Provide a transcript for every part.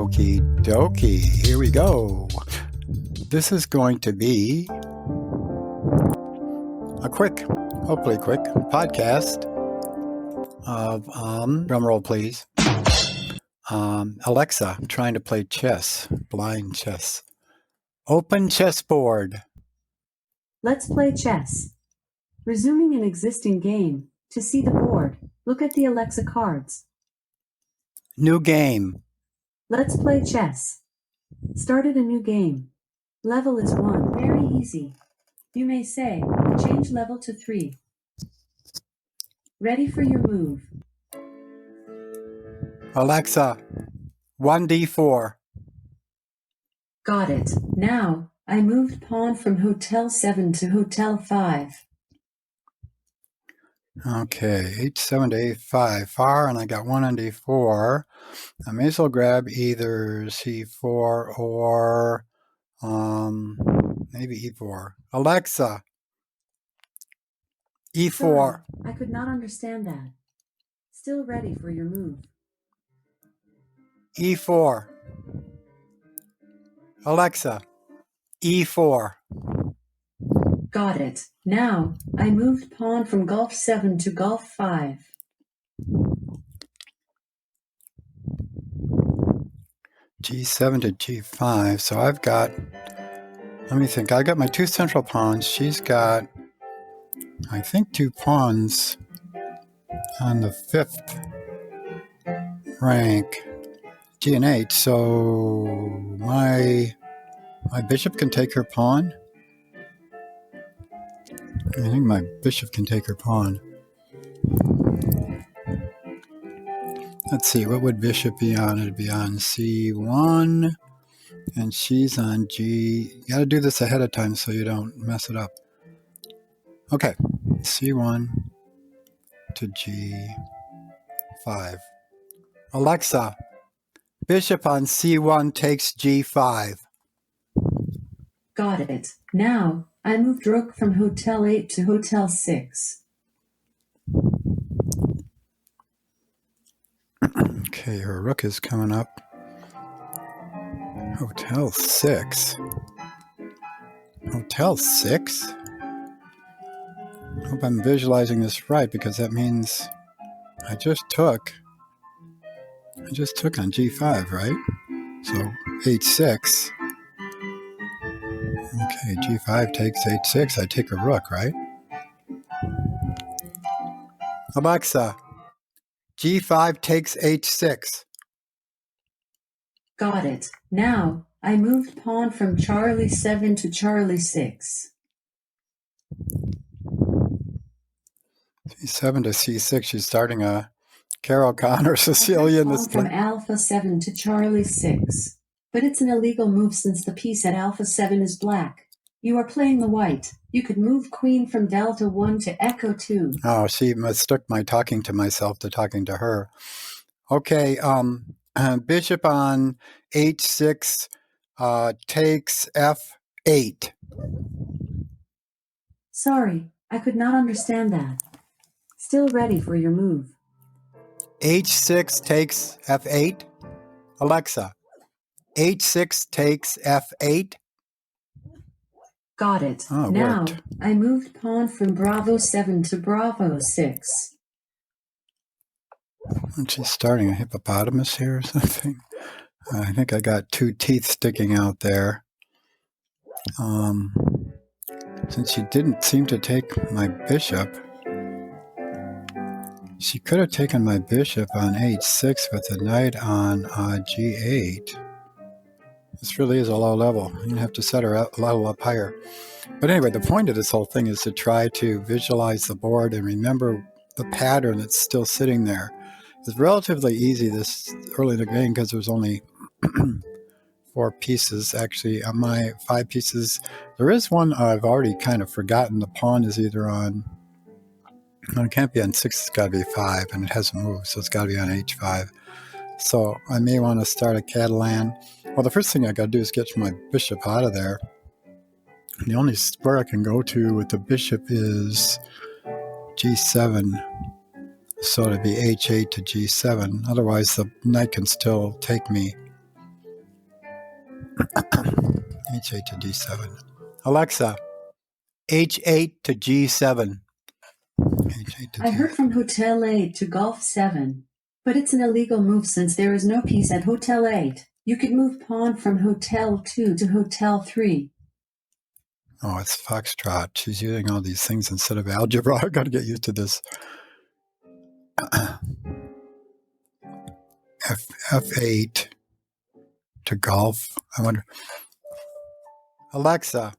Okie dokie, here we go. This is going to be a quick, hopefully quick, podcast of, drumroll please, Alexa, I'm trying to play chess, blind chess. Open chessboard. Let's play chess. Resuming an existing game. To see the board, look at the Alexa cards. New game. Let's play chess. Started a new game. Level is 1. Very easy. You may say, change level to 3. Ready for your move. Alexa, 1d4. Got it. Now, I moved pawn from Hotel 7 to Hotel 5. Okay, h7 to a5, far, and I got 1 on d4. I may as well grab either c4 or maybe e4. Alexa, e4. Sorry, I could not understand that. Still ready for your move. e4. Alexa, e4. Got it. Now, I moved pawn from Golf 7 to Golf 5. g7 to g5. So I've got, let me think, I got my two central pawns. She's got, I think, two pawns on the 5th rank, g and h. So my bishop can take her pawn. I think my bishop can take her pawn. Let's see, what would bishop be on? It'd be on c1, and she's on g. You got to do this ahead of time so you don't mess it up. Okay, c1 to g5. Alexa, bishop on c1 takes g5. Got it. Now, I moved rook from Hotel 8 to Hotel 6. Okay, her rook is coming up. Hotel 6. Hotel 6? Hope I'm visualizing this right, because that means I just took on g5, right? So h6. Okay, g5 takes h6. I take a rook, right? Alexa, g5 takes h6. Got it. Now, I moved pawn from Charlie 7 to Charlie 6. c7 to c6. She's starting a Carol Connor Sicilian. Pawn from Alpha 7 to Charlie 6. But it's an illegal move since the piece at Alpha 7 is black. You are playing the white. You could move queen from Delta 1 to Echo 2. Oh, she mistook my talking to myself to talking to her. Okay, bishop on h6 takes f8. Sorry, I could not understand that. Still ready for your move. h6 takes f8. Alexa, h6 takes f8. Got it. Oh, now, worked. I moved pawn from Bravo 7 to Bravo 6. And she's starting a hippopotamus here or something. I think I got two teeth sticking out there. Since she didn't seem to take my bishop, she could have taken my bishop on h6 with the knight on g8. This really is a low level. You're going to have to set her a level up higher. But anyway, the point of this whole thing is to try to visualize the board and remember the pattern that's still sitting there. It's relatively easy this early in the game because there's only 4 pieces. Actually, on my 5 pieces, there is one I've already kind of forgotten. The pawn is either on, no, it can't be on 6, it's got to be 5, and it hasn't moved, so it's got to be on h5. So I may want to start a Catalan. Well, the first thing I got to do is get my bishop out of there. And the only square I can go to with the bishop is g7. So it'd be h8 to g7. Otherwise, the knight can still take me. H8 to D7. Alexa, H8 to G7. H8 to I heard from Hotel 8 to Golf 7. But it's an illegal move since there is no piece at Hotel 8. You could move pawn from Hotel 2 to Hotel 3. Oh, it's Foxtrot. She's using all these things instead of algebra. I got to get used to this. F8 to golf. I wonder. Alexa,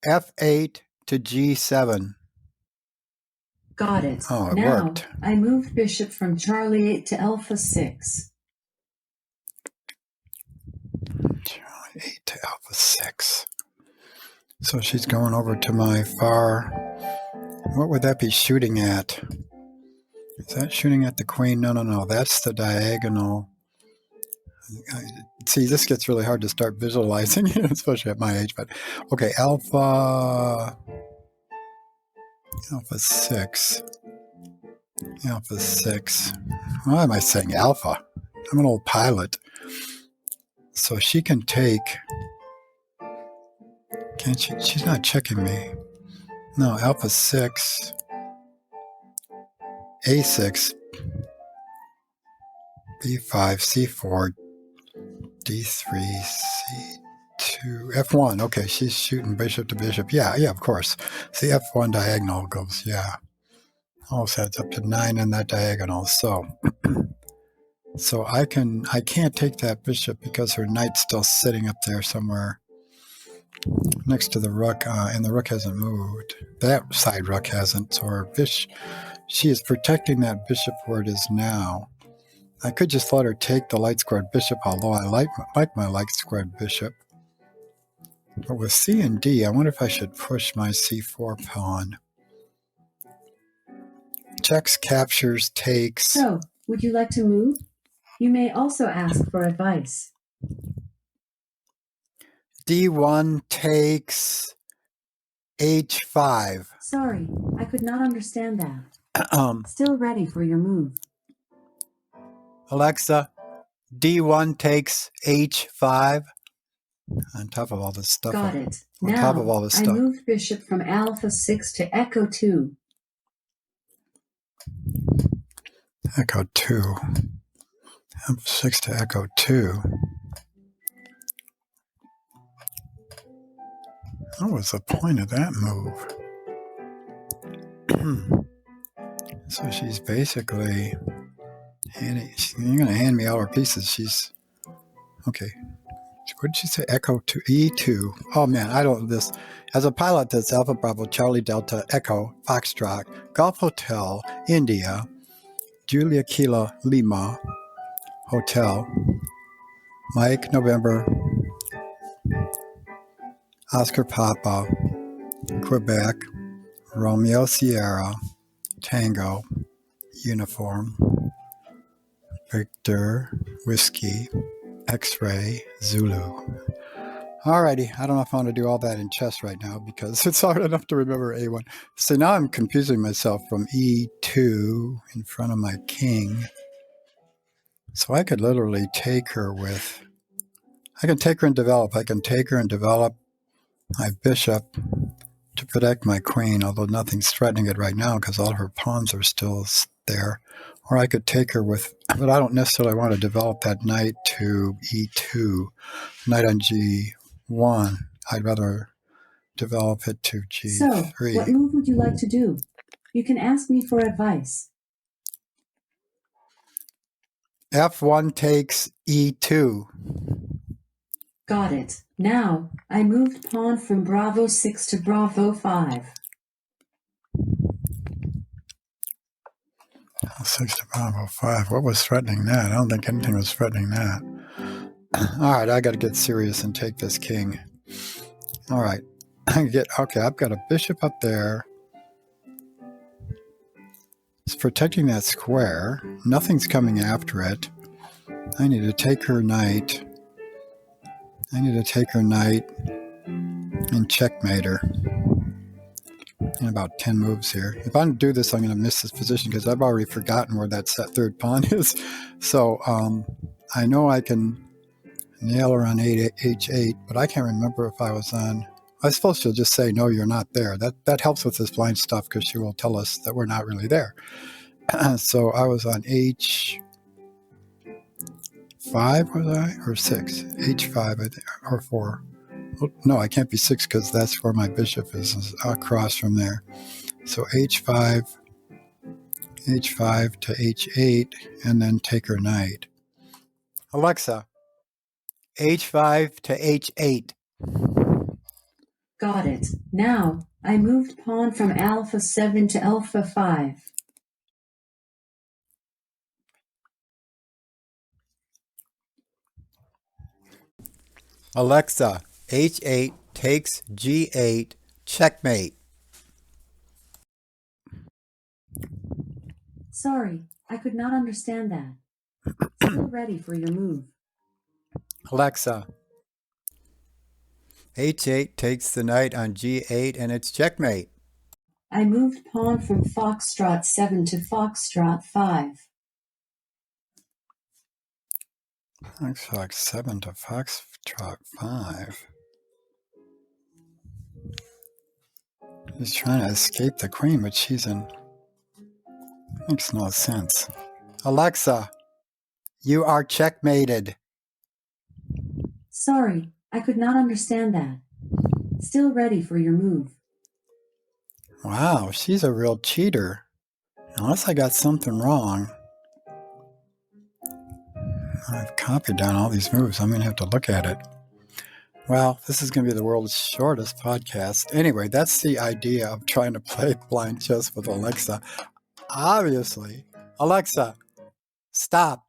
F8 to G7. Got it. Oh, it now, worked. I moved bishop from Charlie 8 to Alpha 6. Charlie 8 to Alpha 6. So she's going over to my far. What would that be shooting at? Is that shooting at the queen? No. That's the diagonal. See, this gets really hard to start visualizing, especially at my age. But okay, Alpha 6. Alpha 6. Why am I saying alpha? I'm an old pilot. So she can take. Can't she? She's not checking me. No, Alpha 6. A6. B5. C4. D3. C2. F1. Okay, she's shooting bishop to bishop. Yeah, of course. See, F1 diagonal goes, yeah. Almost adds up to 9 in that diagonal. So I can't take that bishop because her knight's still sitting up there somewhere next to the rook, and the rook hasn't moved. That side rook hasn't. So she is protecting that bishop where it is now. I could just let her take the light squared bishop, although I like my light squared bishop. But with C and D, I wonder if I should push my C4 pawn. Checks, captures, takes. So, would you like to move? You may also ask for advice. D1 takes H5. Sorry, I could not understand that. Still ready for your move. Alexa, D1 takes H5. On top of all this stuff. Got it. On now, top of all this stuff. I moved bishop from Alpha 6 to Echo 2. Echo 2. Alpha 6 to Echo 2. What was the point of that move? So she's basically you're going to hand me all her pieces. She's okay. What did she say? Echo 2, E2. Oh man, I don't this. As a pilot, that's Alpha Bravo, Charlie Delta, Echo, Foxtrot, Golf Hotel, India, Julia Kilo, Lima, Hotel, Mike November, Oscar Papa, Quebec, Romeo Sierra, Tango, Uniform, Victor, Whiskey, X-Ray, Zulu. Alrighty, I don't know if I want to do all that in chess right now because it's hard enough to remember A1. So now I'm confusing myself from E2 in front of my king. So I could literally take her with, I can take her and develop. I can take her and develop my bishop to protect my queen, although nothing's threatening it right now because all her pawns are still there. Or I could take her with, but I don't necessarily want to develop that knight to E2, knight on G1. I'd rather develop it to G3. So, what move would you like to do? You can ask me for advice. F1 takes E2. Got it. Now, I moved pawn from Bravo 6 to Bravo 5. 6 to Bravo 5. What was threatening that? I don't think anything was threatening that. All right, I got to get serious and take this king. All right. Okay, I've got a bishop up there. It's protecting that square. Nothing's coming after it. I need to take her knight. And checkmate her. In about 10 moves here. If I don't do this, I'm going to miss this position because I've already forgotten where that third pawn is. So I know I can nail her on H8, but I can't remember if I was on. I suppose she'll just say, no, you're not there. That helps with this blind stuff because she will tell us that we're not really there. So I was on H5, was I? Or 6? H5, I think, or 4. No, I can't be 6 because that's where my bishop is across from there. So H5 to H8, and then take her knight. Alexa, H5 to H8. Got it. Now, I moved pawn from alpha 7 to alpha 5. Alexa, H8 takes G8, checkmate. Sorry, I could not understand that. Still ready for your move. Alexa, H8 takes the knight on G8 and it's checkmate. I moved pawn from Foxtrot 7 to Foxtrot 5. Fox 7 to Foxtrot 5. He's trying to escape the queen, but she's in. Makes no sense. Alexa, you are checkmated. Sorry, I could not understand that. Still ready for your move. Wow, she's a real cheater. Unless I got something wrong. I've copied down all these moves. I'm going to have to look at it. Well, this is going to be the world's shortest podcast. Anyway, that's the idea of trying to play blind chess with Alexa. Obviously, Alexa, stop.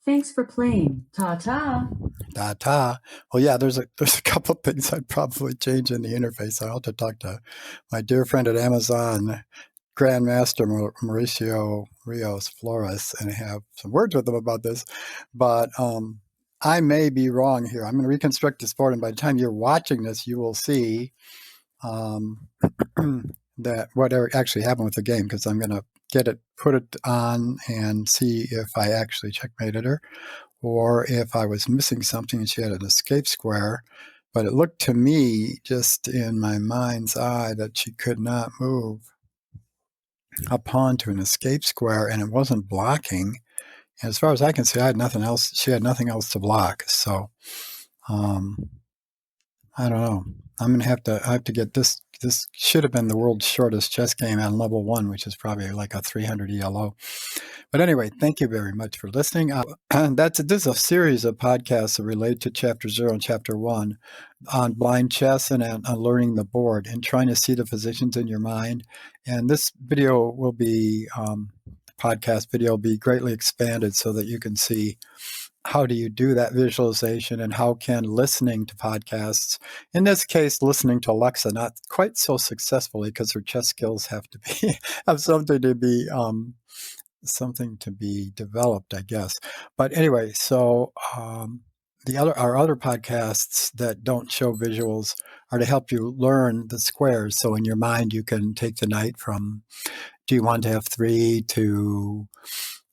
Thanks for playing. Ta-ta. Ta-ta. Well, yeah, there's a couple of things I'd probably change in the interface. I ought to talk to my dear friend at Amazon, Grandmaster Mauricio Rios Flores, and have some words with him about this. But I may be wrong here. I'm going to reconstruct this board, and by the time you're watching this, you will see that whatever actually happened with the game, because I'm going to put it on and see if I actually checkmated her, or if I was missing something and she had an escape square. But it looked to me, just in my mind's eye, that she could not move a pawn to an escape square, and it wasn't blocking. And as far as I can see, I had nothing else. She had nothing else to block. So I don't know. I'm going to have to get this. This should have been the world's shortest chess game on level 1, which is probably like a 300 ELO. But anyway, thank you very much for listening. This is a series of podcasts that relate to Chapter 0 and Chapter 1 on blind chess and on learning the board and trying to see the positions in your mind. And this video will be, podcast video will be greatly expanded so that you can see how do you do that visualization, and how can listening to podcasts, in this case, listening to Alexa, not quite so successfully because her chess skills have something to be developed, I guess. But anyway, so our other podcasts that don't show visuals are to help you learn the squares. So in your mind, you can take the knight from G1 to F3 to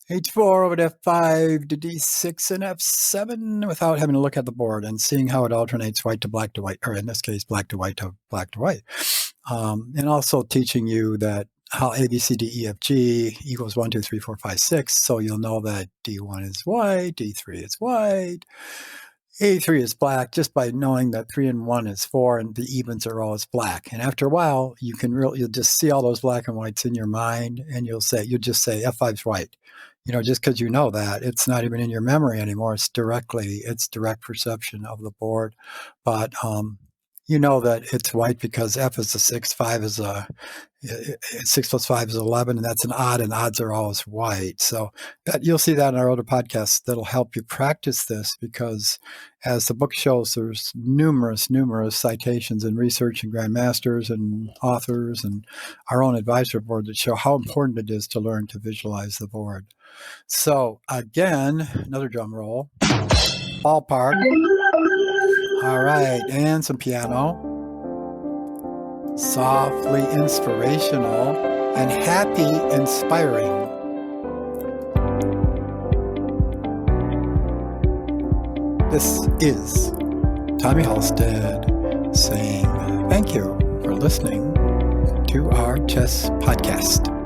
H4 over to F5 to D6 and F7 without having to look at the board and seeing how it alternates white to black to white, or in this case, black to white to black to white. And also teaching you that how A, B, C, D, E, F, G equals 1, 2, 3, 4, 5, 6. So you'll know that D1 is white, D3 is white, A3 is black, just by knowing that 3 and 1 is 4 and the evens are always black. And after a while, you'll just see all those black and whites in your mind, and you'll just say F5 is white. Just because you know that, it's not even in your memory anymore. It's direct perception of the board. But you know that it's white because F is a 6, 5 is 6 plus 5 is 11, and that's an odd, and odds are always white. So you'll see that in our other podcasts that'll help you practice this, because as the book shows, there's numerous citations and research and grandmasters and authors and our own advisory board that show how important it is to learn to visualize the board. So again, another drum roll, ballpark. All right, and some piano. Softly inspirational and happy inspiring. This is Tommy Halstead saying thank you for listening to our chess podcast.